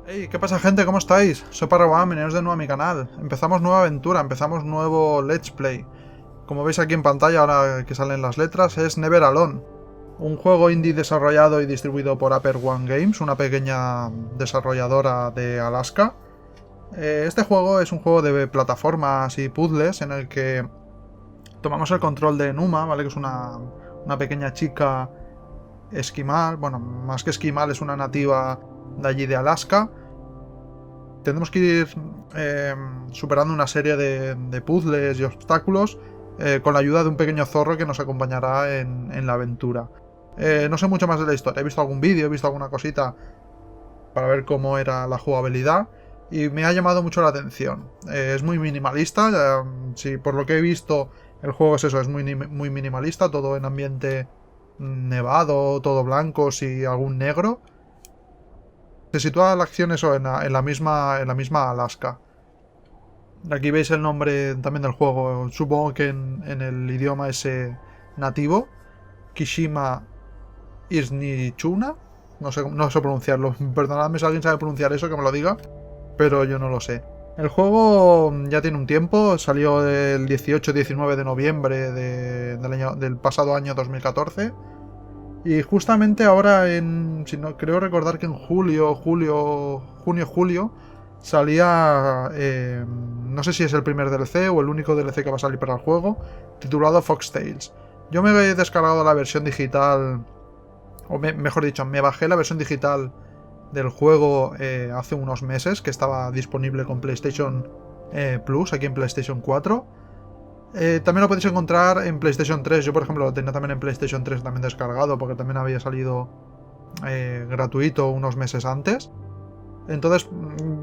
Hey, ¿qué pasa, gente? ¿Cómo estáis? Soy Parraguán, bienvenidos de nuevo a mi canal. Empezamos nueva aventura, empezamos nuevo Let's Play. Como veis aquí en pantalla, ahora que salen las letras, es Never Alone. Un juego indie desarrollado y distribuido por Upper One Games, una pequeña desarrolladora de Alaska. Este juego es un juego de plataformas y puzzles en el que tomamos el control de Numa, ¿vale? Que es una pequeña chica esquimal. Bueno, más que esquimal, es una nativa de allí de Alaska. Tendremos que ir superando una serie de puzzles y obstáculos con la ayuda de un pequeño zorro que nos acompañará en la aventura. No sé mucho más de la historia, he visto algún vídeo, he visto alguna cosita para ver cómo era la jugabilidad y me ha llamado mucho la atención. Es muy minimalista, si por lo que he visto el juego es eso, es muy minimalista, todo en ambiente nevado, todo blancos y algún negro. Se sitúa la acción eso en la misma Alaska. Aquí veis el nombre también del juego. Supongo que en el idioma ese nativo. Kishima Isnichuna. No sé pronunciarlo. Perdonadme si alguien sabe pronunciar eso, que me lo diga. Pero yo no lo sé. El juego ya tiene un tiempo. Salió el 18-19 de noviembre del pasado año 2014. Y justamente ahora si no, creo recordar que en junio, salía, no sé si es el primer DLC o el único DLC que va a salir para el juego, titulado Fox Tales. Yo me he descargado la versión digital, mejor dicho, me bajé la versión digital del juego hace unos meses, que estaba disponible con PlayStation Plus, aquí en PlayStation 4. También lo podéis encontrar en PlayStation 3. Yo, por ejemplo, lo tenía también en PlayStation 3 también descargado, porque también había salido gratuito unos meses antes. Entonces,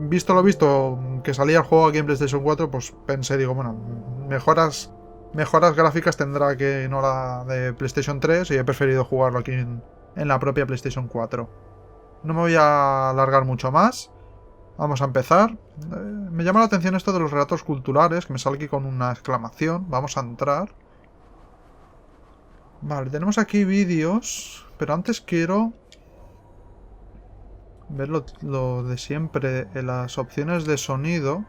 visto lo visto, que salía el juego aquí en PlayStation 4, pues pensé, digo, bueno, mejoras gráficas tendrá que no la de PlayStation 3 y he preferido jugarlo aquí en la propia PlayStation 4. No me voy a alargar mucho más. Vamos a empezar. Me llama la atención esto de los relatos culturales, que me sale aquí con una exclamación. Vamos a entrar. Vale, tenemos aquí vídeos, pero antes quiero ver lo de siempre en las opciones de sonido.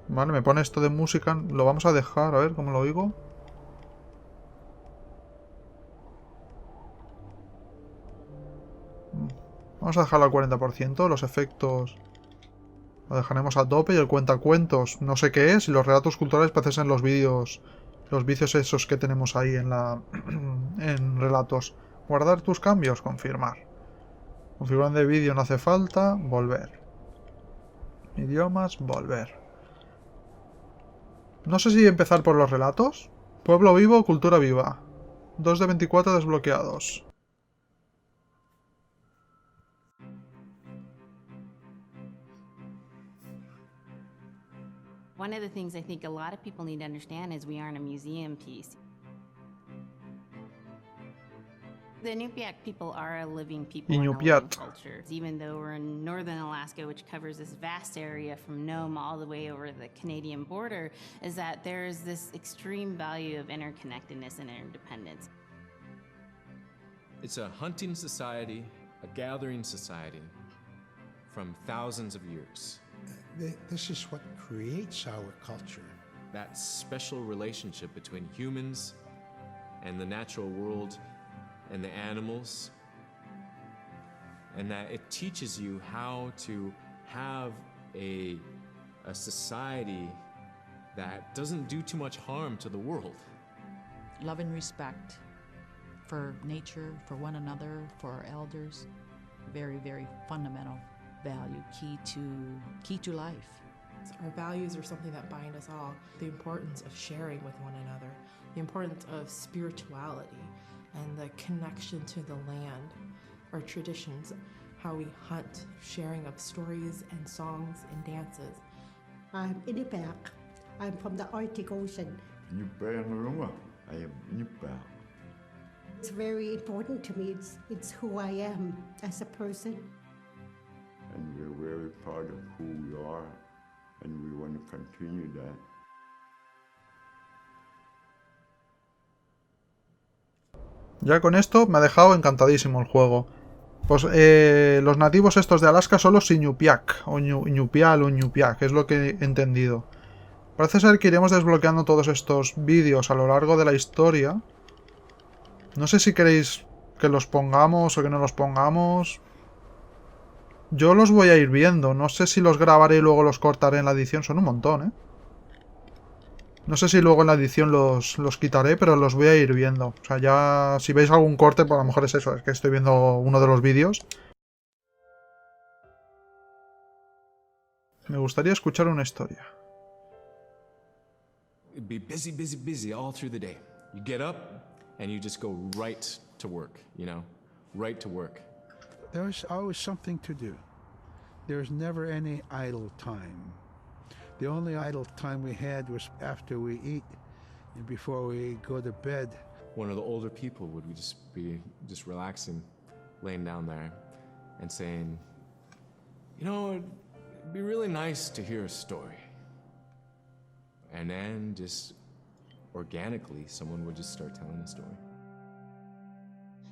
Vale, me pone esto de música, lo vamos a dejar, a ver cómo lo oigo. Vamos a dejarlo al 40%, los efectos lo dejaremos a tope y el cuentacuentos no sé qué es, y los relatos culturales parecen los vídeos, los vicios esos que tenemos ahí en relatos. Guardar tus cambios, confirmar. Configurar de vídeo no hace falta, volver. Idiomas, volver. No sé si empezar por los relatos. Pueblo vivo, cultura viva. 2 de 24 desbloqueados. One of the things I think a lot of people need to understand is we aren't a museum piece. The Iñupiat people are a living people and a living Iñupiat. culture. Even though we're in northern Alaska, which covers this vast area from Nome all the way over the Canadian border, is that there's this extreme value of interconnectedness and interdependence. It's a hunting society, a gathering society from thousands of years. This is what creates our culture. That special relationship between humans and the natural world and the animals, and that it teaches you how to have a society that doesn't do too much harm to the world. Love and respect for nature, for one another, for our elders. Very, very fundamental value, key to life. Our values are something that bind us all. The importance of sharing with one another, the importance of spirituality, and the connection to the land, our traditions, how we hunt, sharing of stories and songs and dances. I'm Iñupiat. I'm from the Arctic Ocean. I am Iñupiat. It's very important to me. It's who I am as a person. And we're very proud of who we are, and we want to continue that. Ya con esto me ha dejado encantadísimo el juego. Pues los nativos estos de Alaska son los Iñupiat, o Iñupial o Iñupiat, que es lo que he entendido. Parece ser que iremos desbloqueando todos estos vídeos a lo largo de la historia. No sé si queréis que los pongamos o que no los pongamos. Yo los voy a ir viendo. No sé si los grabaré y luego los cortaré en la edición. Son un montón, ¿eh? No sé si luego en la edición los quitaré, pero los voy a ir viendo. O sea, ya si veis algún corte, pues a lo mejor es eso. Es que estoy viendo uno de los vídeos. Me gustaría escuchar una historia. It'd be busy, busy, busy all through the day. You get up and you just go right to work, you know? Right to work. There was always something to do. There was never any idle time. The only idle time we had was after we eat and before we go to bed. One of the older people would just be just relaxing, laying down there and saying, you know, it'd be really nice to hear a story. And then just organically, someone would just start telling a story.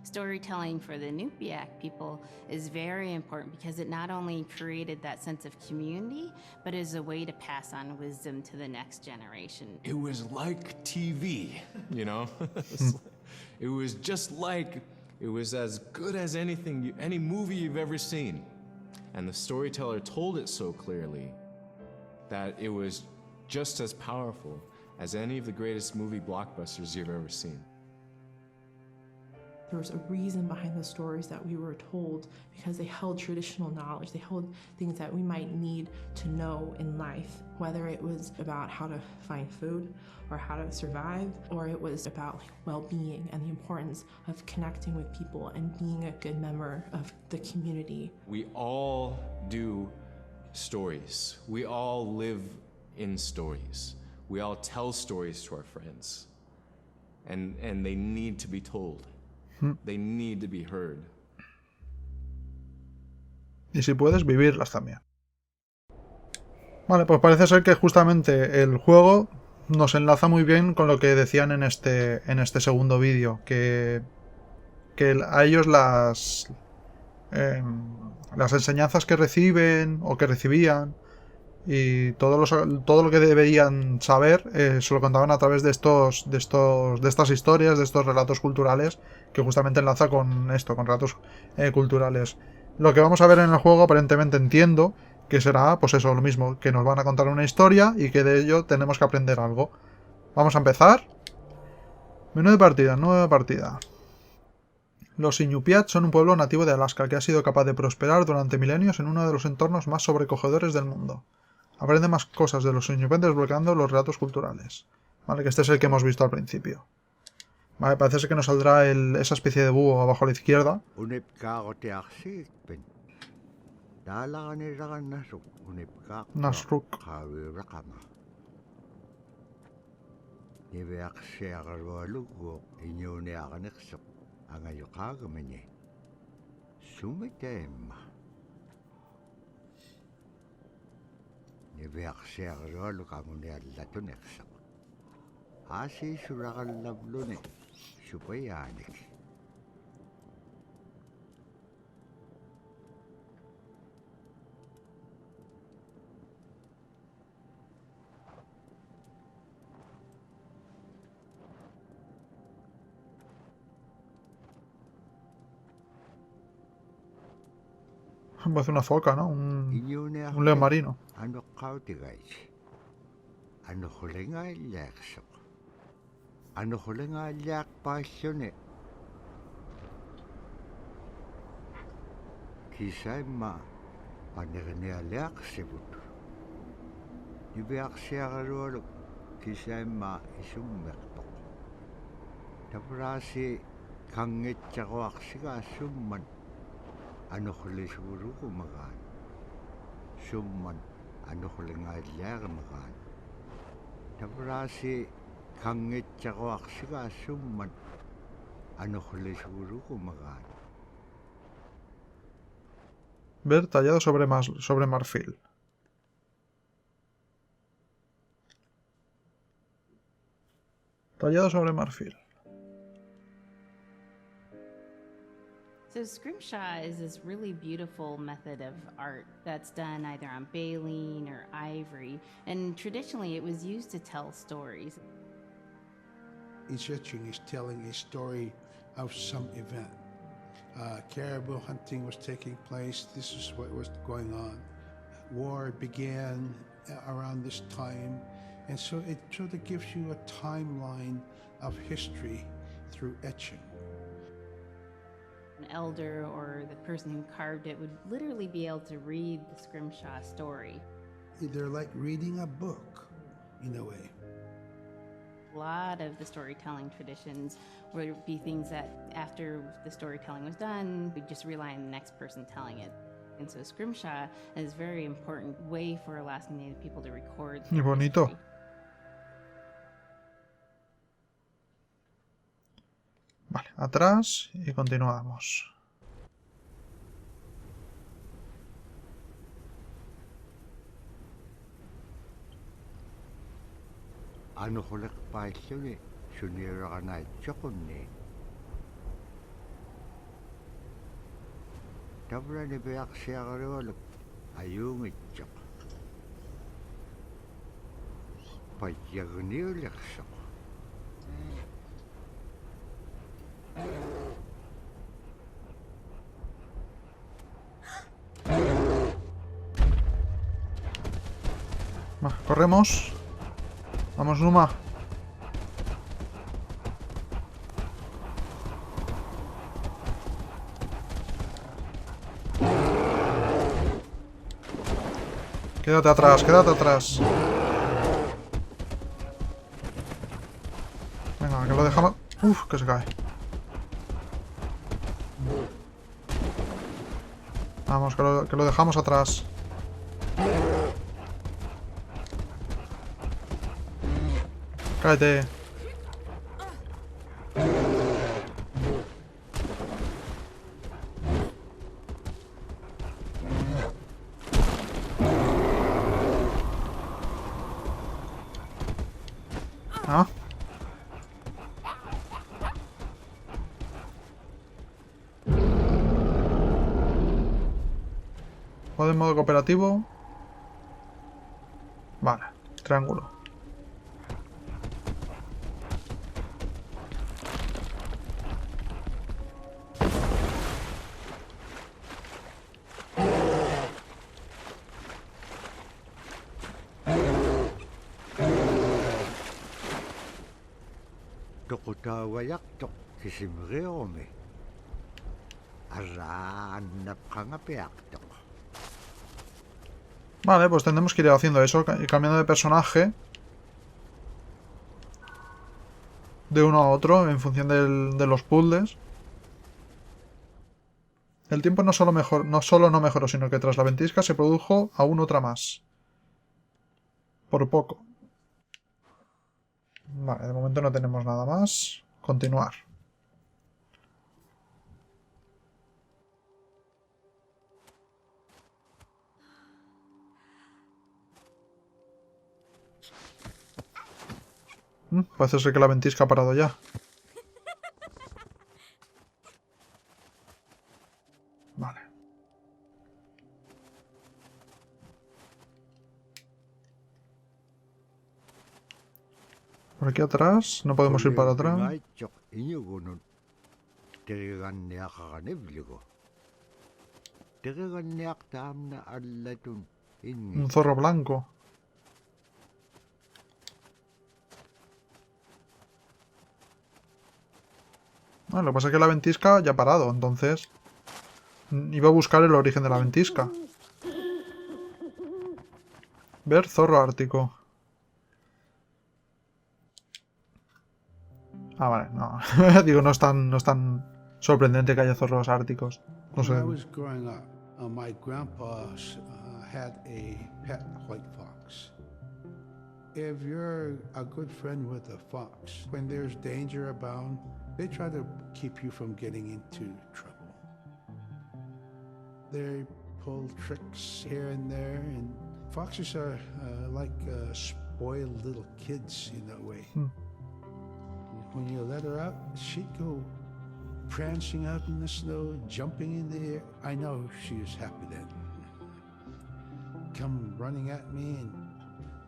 Storytelling for the Iñupiat people is very important because it not only created that sense of community, but is a way to pass on wisdom to the next generation. It was like TV, you know? It was just like, it was as good as anything, any movie you've ever seen. And the storyteller told it so clearly that it was just as powerful as any of the greatest movie blockbusters you've ever seen. There was a reason behind the stories that we were told because they held traditional knowledge. They held things that we might need to know in life, whether it was about how to find food or how to survive, or it was about well-being and the importance of connecting with people and being a good member of the community. We all do stories. We all live in stories. We all tell stories to our friends. And they need to be told. They need to be heard. Y si puedes, vivirlas también. Vale, pues parece ser que justamente el juego nos enlaza muy bien con lo que decían en este segundo vídeo. Que a ellos las enseñanzas que reciben o que recibían y todo lo que deberían saber se lo contaban a través de estas historias, de estos relatos culturales, que justamente enlaza con esto, con relatos culturales. Lo que vamos a ver en el juego, aparentemente entiendo que será, pues eso, lo mismo, que nos van a contar una historia y que de ello tenemos que aprender algo. Vamos a empezar. Menú de partida, nueva partida. Los Iñupiat son un pueblo nativo de Alaska que ha sido capaz de prosperar durante milenios en uno de los entornos más sobrecogedores del mundo. Aprende más cosas de los Iñupiat desbloqueando los relatos culturales. Vale, que este es el que hemos visto al principio. Vale, parece ser que nos saldrá esa especie de búho abajo a la izquierda. Nasruk. Parece una foca, ¿no? Un león marino. Ver tallado sobre marfil. Tallado sobre marfil. So scrimshaw is this really beautiful method of art that's done either on baleen or ivory, and traditionally it was used to tell stories. Each etching is telling a story of some event. Caribou hunting was taking place. This is what was going on. War began around this time, and so it sort of gives you a timeline of history through etching. An elder or the person who carved it would literally be able to read the scrimshaw story. They're like reading a book, in a way. A lot of the storytelling traditions would be things that after the storytelling was done, we'd just rely on the next person telling it. And so scrimshaw is a very important way for Alaskan Native people to record Muy their bonito. history. Vale, atrás y continuamos. Anuholek pailluni suniraganait chokunni. Tavrani beaksiagarualuk ayungitchok. Payyagniuliksok. Va, corremos. Vamos, Numa. Quédate atrás, quédate atrás. Venga, que lo dejamos... Uf, que se cae. Vamos, que lo dejamos atrás. Cállate. Ah. ¿Juego en modo cooperativo? Vale, triángulo. Tokutawayaktok kisimreome. Arraannapkangapeaktok. Vale, pues tendremos que ir haciendo eso, y cambiando de personaje de uno a otro en función de los puzzles. El tiempo no solo no mejoró, sino que tras la ventisca se produjo aún otra más. Por poco. Vale, de momento no tenemos nada más. Continuar. Parece ser que la ventisca ha parado ya. Vale. Por aquí atrás, no podemos ir para atrás. Un zorro blanco. Lo que pasa es que la ventisca ya ha parado, entonces iba a buscar el origen de la ventisca. Ver zorro ártico. Ah, vale, no. Digo, no es tan sorprendente que haya zorros árticos. No sé. When I was growing up, my grandpa had a pet white fox. If you're a good friend with a fox, when there's danger abound, they try to keep you from getting into trouble. They pull tricks here and there, and foxes are like spoiled little kids in a way. When you let her out, she'd go prancing out in the snow, jumping in the air. I know she is happy then. Come running at me and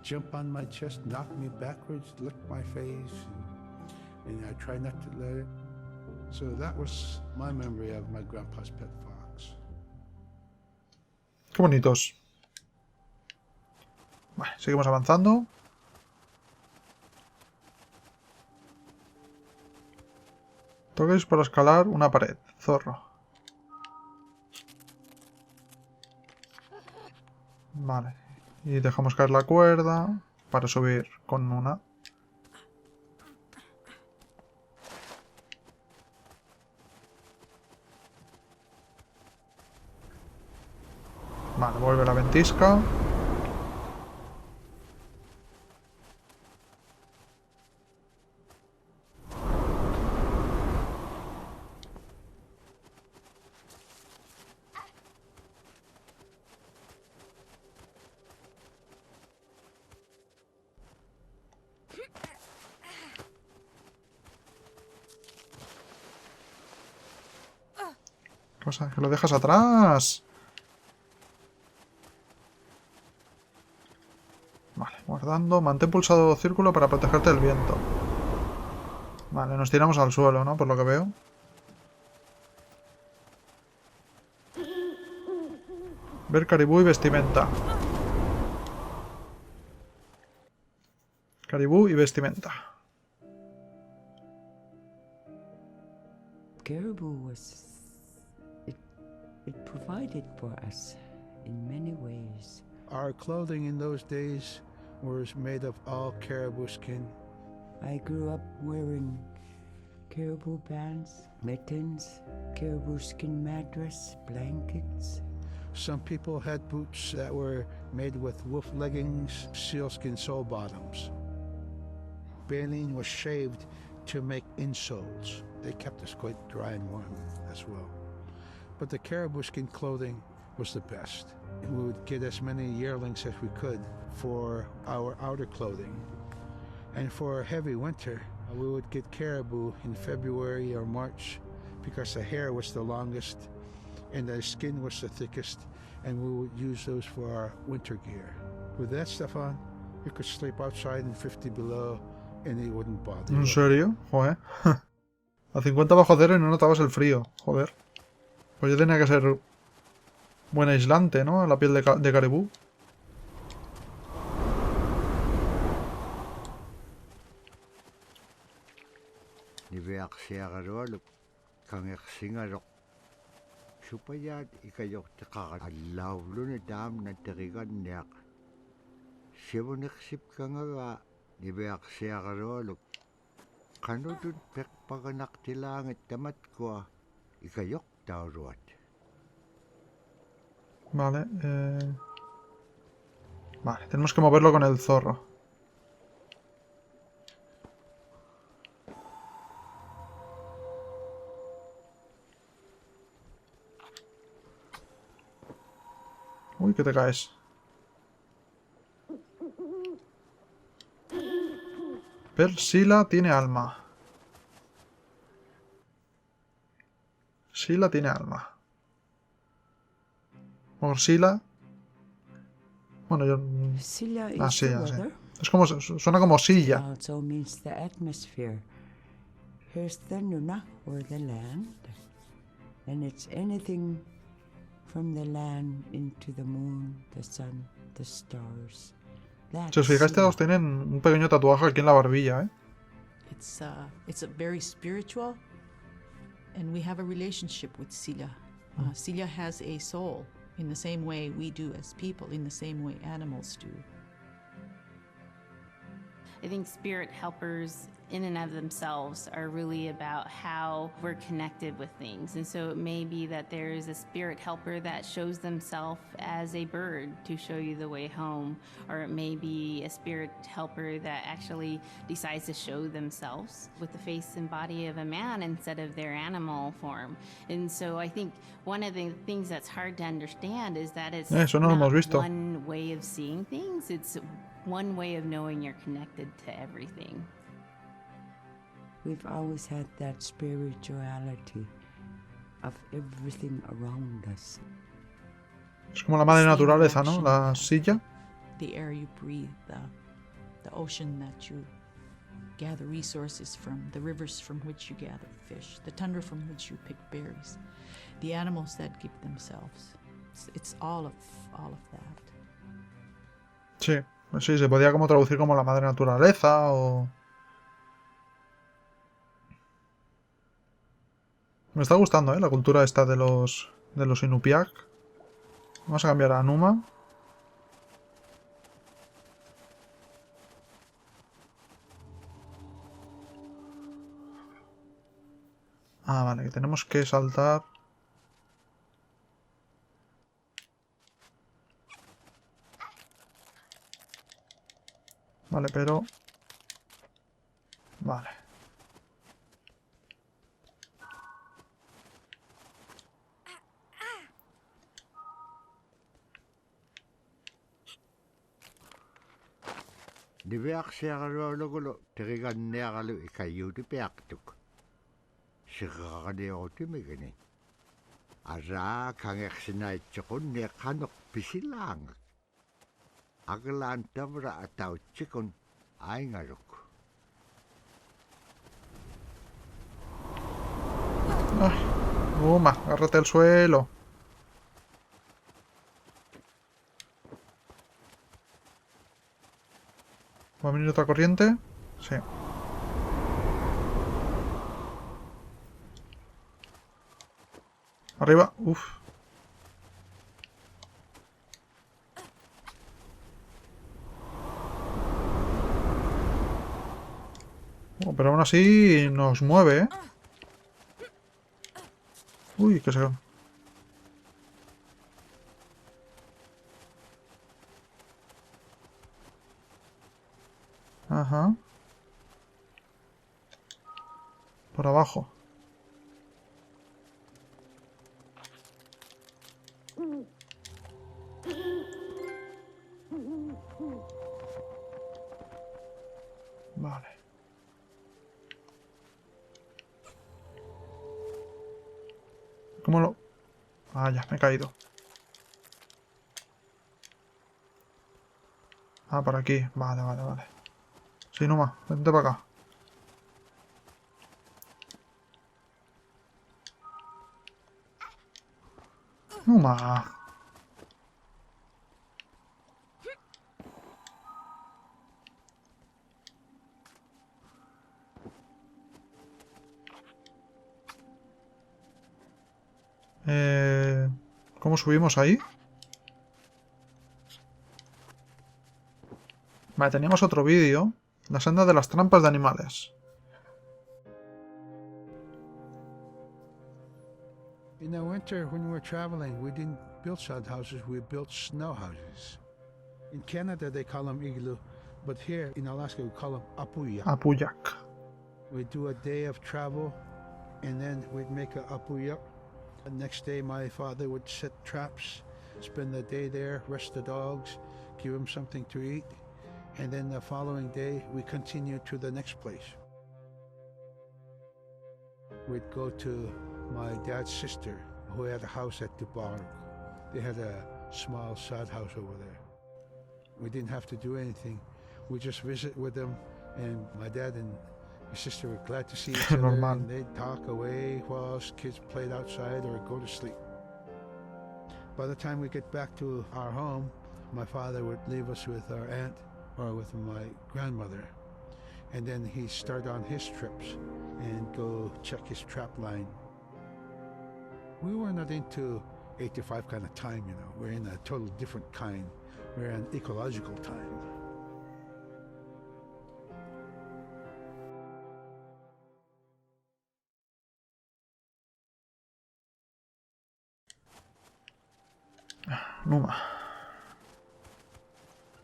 jump on my chest, knock me backwards, lick my face, and I try not to let it. So that was my memory of my grandpa's pet fox. Qué bonitos. Vale, seguimos avanzando. Toquéis para escalar una pared. Zorro. Vale. Y dejamos caer la cuerda para subir con una. Vale, vuelve la ventisca. ¿Qué pasa? ¿Que lo dejas atrás? Vale, guardando. Mantén pulsado círculo para protegerte del viento. Vale, nos tiramos al suelo, ¿no? Por lo que veo. Ver caribú y vestimenta. Caribú y vestimenta. Caribou it provided for us in many ways. Our clothing in those days was made of all caribou skin. I grew up wearing caribou pants, mittens, caribou skin mattress, blankets. Some people had boots that were made with wolf leggings, sealskin sole bottoms. Baleen was shaved to make insoles. They kept us quite dry and warm as well. But the caribou skin clothing was the best. We would get as many yearlings as we could for our outer clothing. And for a heavy winter, we would get caribou in February or March because the hair was the longest and the skin was the thickest, and we would use those for our winter gear. With that stuff on, you could sleep outside in 50 below and it wouldn't bother you. ¿En serio? Joder. A 50 bajo cero y no notabas el frío. Joder. Pues ya tenía que ser buen aislante, ¿no? La piel de caribú. Niveaksiagarualuk kangersingarok. Supayat ikayok tekakad allaulun dam na teriganniak. Siwoniksip kangaga niveaksiagarualuk. Kanudun pekpaganak tilangit tamat ko ikayok tauruat. Vale, Vale, tenemos que moverlo con el zorro. Uy, que te caes. Sila tiene alma. Sila tiene alma. O Sila. Bueno, yo. Silla Ah, is sí, the ya sé. weather. Es como, suena como silla. Also means the atmosphere. Here's the nuna, or the land. And it's anything from the land into the moon, the sun, the stars. Si os fijáis, todos tienen un pequeño tatuaje aquí en la barbilla, ¿eh? It's a very spiritual, and we have a relationship with Sila. Sila has a soul in the same way we do as people, in the same way animals do. I think spirit helpers in and of themselves are really about how we're connected with things. And so it may be that there is a spirit helper that shows themselves as a bird to show you the way home, or it may be a spirit helper that actually decides to show themselves with the face and body of a man instead of their animal form. And so I think one of the things that's hard to understand is that it's Eso no lo hemos not visto. one way of seeing things, it's one way of knowing you're connected to everything. we've always had that spirituality of everything around us. Es como la madre naturaleza, ¿no? La silla. The air you breathe, the ocean that you gather resources from, the rivers from which you gather fish, the tundra from which you pick berries, the animals that give themselves. It's all of that. Sí, pues sí, se podía como traducir como la madre naturaleza o... Me está gustando, la cultura esta de los Iñupiat. Vamos a cambiar a Numa. Ah, vale, que tenemos que saltar. Vale, pero... Vale. Niveaksiaqalualugulo teriganniaqalu ikayuutipiaqtuk. Siqaqaniutimigini. Araa kangersinaitsiqunni qanuq pisilaangak. Aglaan tavra atautsikun aingaluk. Ay, Numa, agárrate al suelo. ¿Va a venir otra corriente? Sí. Arriba. Uf. Oh, pero aún así nos mueve, ¿eh? Uy, que se... Ajá. Por abajo. Vale. ¿Cómo lo...? Ah, ya, me he caído. Ah, por aquí. Vale, vale, vale. Sí, Numa, vente para acá. Numa. ¿Cómo subimos ahí? Vale, teníamos otro vídeo. La senda de las trampas de animales. In the winter, when we were traveling, we didn't build sod houses, we built snow houses. In Canada, they call them igloo, but here in Alaska, we call them apuya. Apuyak. We'd do a day of travel, and then we'd make a apuya. The next day, my father would set traps, spend the day there, rest the dogs, give them something to eat, and then the following day, we continued to the next place. We'd go to my dad's sister, who had a house at Dubai. They had a small sod house over there. We didn't have to do anything. We just visit with them, and my dad and my sister were glad to see each other, and they'd talk away while kids played outside or go to sleep. By the time we get back to our home, my father would leave us with our aunt or with my grandmother, and then he'd start on his trips and go check his trap line. We were not into 8 to 5 kind of time, you know. We're in a total different kind. We're in ecological time. Numa.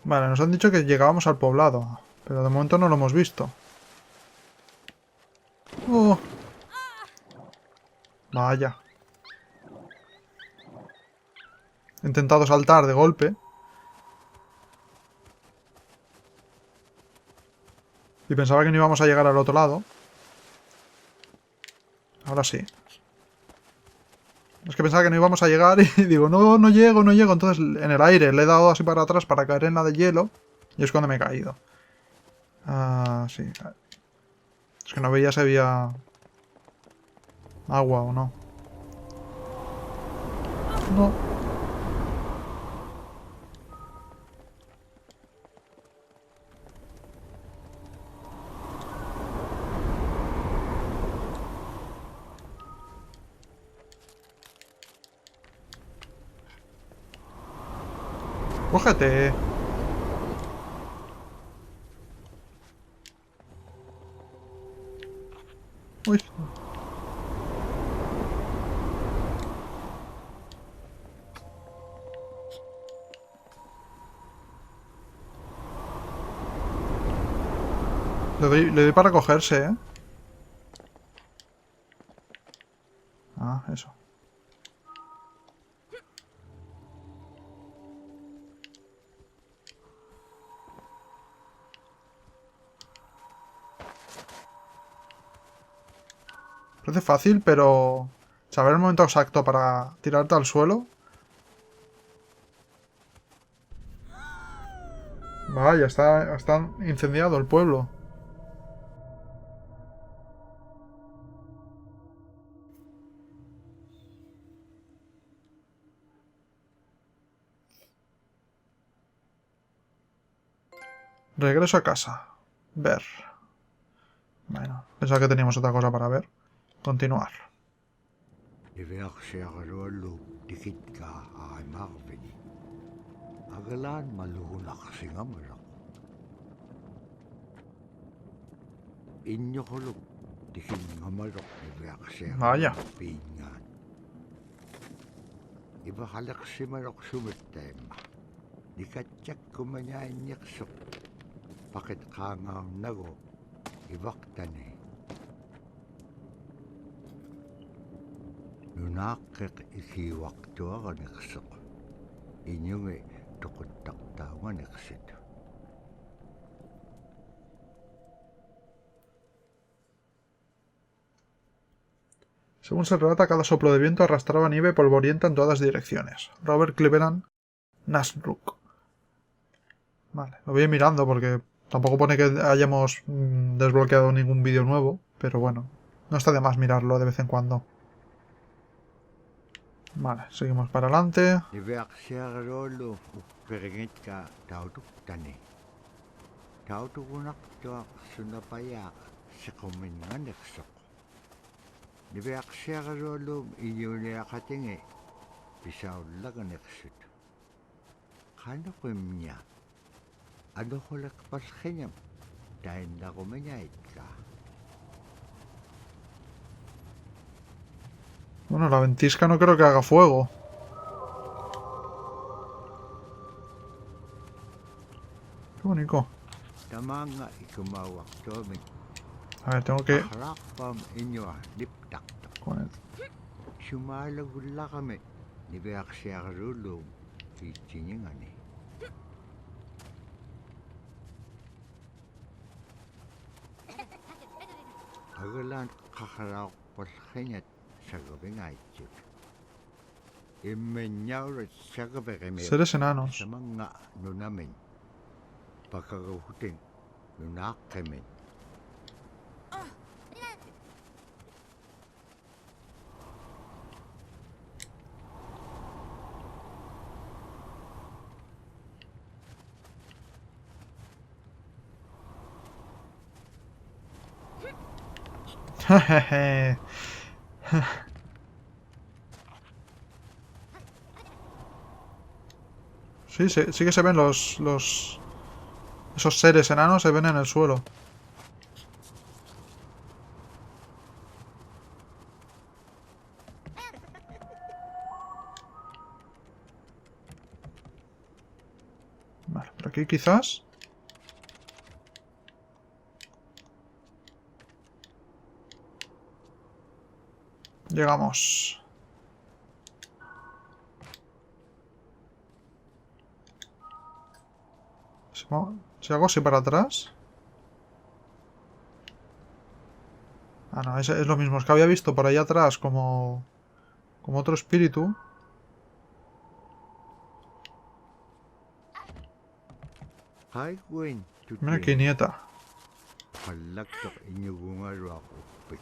Vale, nos han dicho que llegábamos al poblado, pero de momento no lo hemos visto. Oh. Vaya. He intentado saltar de golpe. Y pensaba que no íbamos a llegar al otro lado. ahora sí. Es que pensaba que no íbamos a llegar y digo, no, no llego, no llego. Entonces en el aire le he dado así para atrás para caer en la de hielo y es cuando me he caído. Ah, sí. Es que no veía si había agua o no. No. ¡Cógete! Uy. Le doy para cogerse, ¿eh? Ah, eso. Parece fácil, pero saber el momento exacto para tirarte al suelo. Vaya, está incendiado el pueblo. Regreso a casa. Ver. Bueno, pensaba que teníamos otra cosa para ver. Continuar. Vaya. Nunaqiq isiwaqtuaganiqsuq iñungi tuquttaqtauganiqsit. Según se relata, cada soplo de viento arrastraba nieve polvorienta en todas direcciones. Robert Cleveland Nasbrook. Vale, lo voy a ir mirando porque tampoco pone que hayamos desbloqueado ningún vídeo nuevo, pero bueno, no está de más mirarlo de vez en cuando. Vale, seguimos para adelante. Bueno, la ventisca no creo que haga fuego. Qué bonito. A ver, tengo que... Con el... Seres enanos. Jejeje. Sí, sí que se ven esos seres enanos, se ven en el suelo. Vale, por aquí quizás. Llegamos. Si hago así para atrás. Ah, no, es lo mismo. Es que había visto por ahí atrás como otro espíritu. Hai Gwen, Mira qué nieta. Halaktak inyugungaruak upik.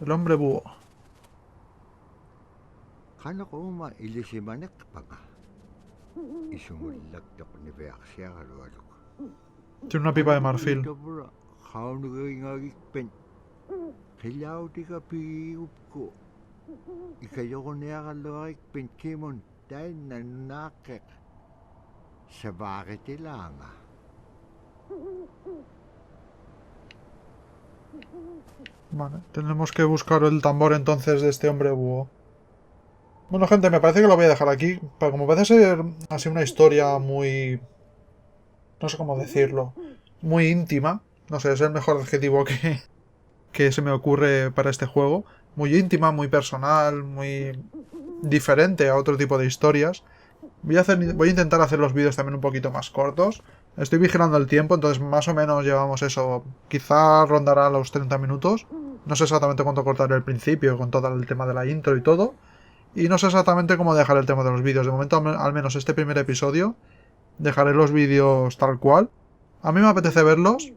El hombre búho. Kana ko uma ilisimanek panga. Isumulaktak ni Beaxiagalwaluk. Tiene una pipa de marfil. Haunugingagikpen. Hilautika piupko. Ikayogoneagalwagikpen kimon tain nanakek. Sabagetilanga. Vale, tenemos que buscar el tambor entonces de este hombre búho. Bueno, gente, me parece que lo voy a dejar aquí. Pero como parece ser así una historia muy... No sé cómo decirlo. Muy íntima. No sé, es el mejor adjetivo que se me ocurre para este juego. Muy íntima, muy personal, muy diferente a otro tipo de historias. Voy a intentar hacer los vídeos también un poquito más cortos. Estoy vigilando el tiempo, entonces más o menos llevamos eso. Quizá rondará los 30 minutos. No sé exactamente cuánto cortaré al principio, con todo el tema de la intro y todo. Y no sé exactamente cómo dejar el tema de los vídeos. De momento, al menos este primer episodio, dejaré los vídeos tal cual. A mí me apetece verlos.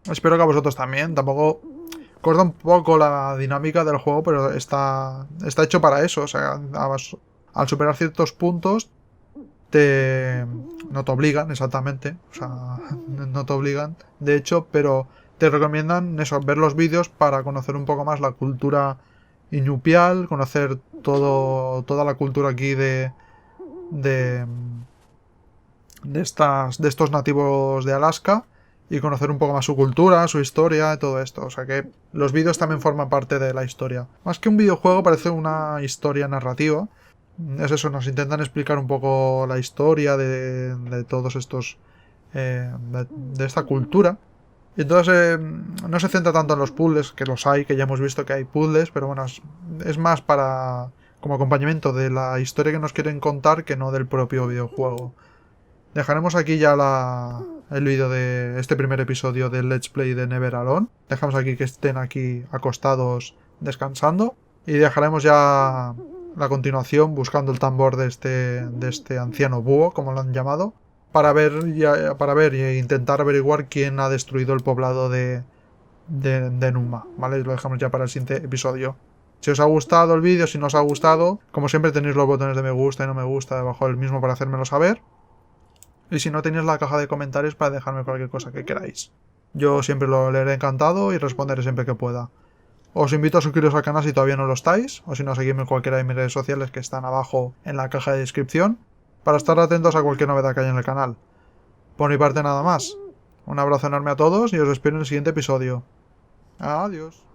Espero que a vosotros también. Tampoco... Corta un poco la dinámica del juego, pero está hecho para eso. O sea, al superar ciertos puntos, no te obligan exactamente. O sea, no te obligan, de hecho, pero te recomiendan eso, ver los vídeos para conocer un poco más la cultura Iñupiat, conocer toda la cultura aquí de estos nativos de Alaska. Y conocer un poco más su cultura, su historia, todo esto. O sea que los vídeos también forman parte de la historia. Más que un videojuego, parece una historia narrativa. Es eso, nos intentan explicar un poco la historia de todos estos... de esta cultura. Y entonces no se centra tanto en los puzzles, que los hay, que ya hemos visto que hay puzzles, pero bueno, es más para... como acompañamiento de la historia que nos quieren contar que no del propio videojuego. Dejaremos aquí ya el vídeo de este primer episodio del Let's Play de Never Alone. Dejamos aquí que estén aquí acostados descansando. Y dejaremos ya la continuación buscando el tambor de este anciano búho, como lo han llamado. Para ver e intentar averiguar quién ha destruido el poblado de Numa. ¿Vale? Lo dejamos ya para el siguiente episodio. Si os ha gustado el vídeo, si no os ha gustado, como siempre tenéis los botones de me gusta y no me gusta debajo del mismo para hacérmelo saber. Y si no, tenéis la caja de comentarios para dejarme cualquier cosa que queráis. Yo siempre lo leeré encantado y responderé siempre que pueda. Os invito a suscribiros al canal si todavía no lo estáis, o si no, seguidme en cualquiera de mis redes sociales que están abajo en la caja de descripción, para estar atentos a cualquier novedad que haya en el canal. Por mi parte nada más. Un abrazo enorme a todos y os espero en el siguiente episodio. Adiós.